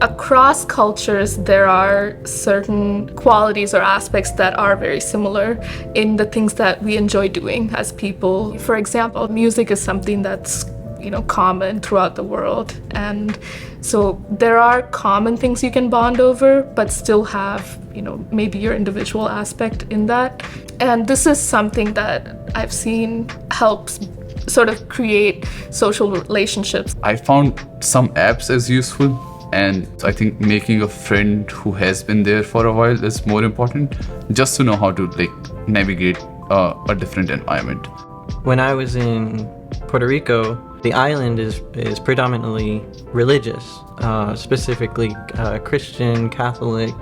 Across cultures, there are certain qualities or aspects that are very similar in the things that we enjoy doing as people. For example, music is something that's common throughout the world, and so there are common things you can bond over, but still have maybe your individual aspect in that. And this is something that I've seen helps sort of create social relationships. I found some apps as useful, and I think making a friend who has been there for a while is more important, just to know how to navigate a different environment. When I was in Puerto Rico, the island is predominantly religious, specifically Christian, Catholic,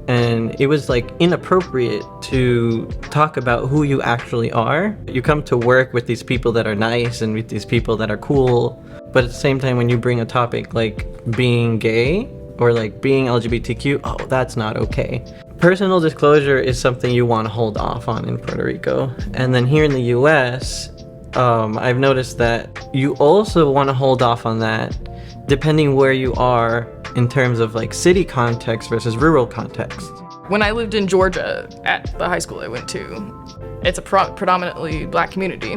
and it was inappropriate to talk about who you actually are. You come to work with these people that are nice and with these people that are cool, but at the same time when you bring a topic like being gay or being LGBTQ, oh, that's not okay. Personal disclosure is something you want to hold off on in Puerto Rico. And then here in the US, I've noticed that you also want to hold off on that depending where you are in terms of city context versus rural context. When I lived in Georgia at the high school I went to, it's a predominantly Black community.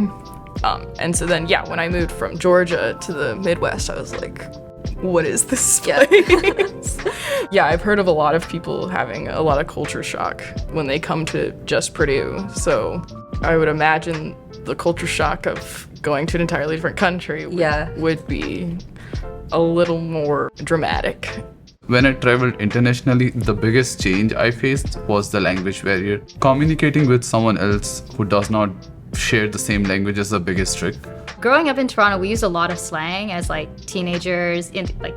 And so then, when I moved from Georgia to the Midwest, I was like, what is this place? I've heard of a lot of people having a lot of culture shock when they come to just Purdue. So I would imagine the culture shock of going to an entirely different country would be a little more dramatic. When I traveled internationally, the biggest change I faced was the language barrier. Communicating with someone else who does not share the same language is the biggest trick. Growing up in Toronto, we used a lot of slang as teenagers,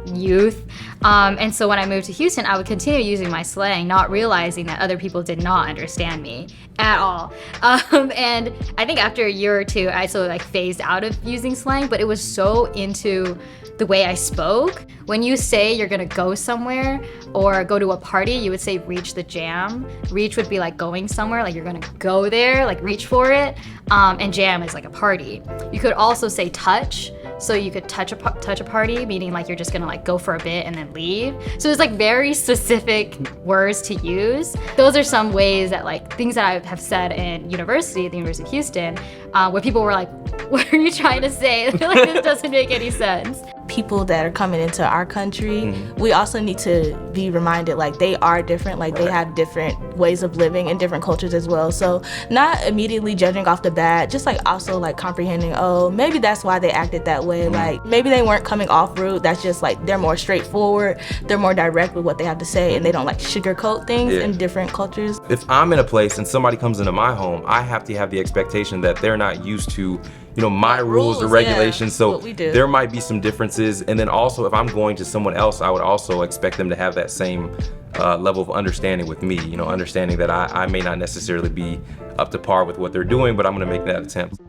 youth. And so when I moved to Houston, I would continue using my slang, not realizing that other people did not understand me at all. And I think after a year or two, I sort of phased out of using slang, but it was so into the way I spoke. When you say you're gonna go somewhere or go to a party, you would say reach the jam. Reach would be going somewhere, you're gonna go there, reach for it. And jam is a party. You could also say touch, so you could touch a party, meaning you're just gonna go for a bit and then leave. So it's very specific words to use. Those are some ways that things that I have said in university, at the University of Houston, where people were like, what are you trying to say? This doesn't make any sense. People that are coming into our country, we also need to be reminded they are different, they have different ways of living and different cultures as well. So not immediately judging off the bat, just also comprehending, oh, maybe that's why they acted that way. Maybe they weren't coming off rude, that's just they're more straightforward, they're more direct with what they have to say, and they don't sugarcoat things in different cultures. If I'm in a place and somebody comes into my home, I have to have the expectation that they're not used to my rules or regulations, so there might be some differences. And then also, if I'm going to someone else, I would also expect them to have that same level of understanding with me, understanding that I may not necessarily be up to par with what they're doing, but I'm gonna make that attempt.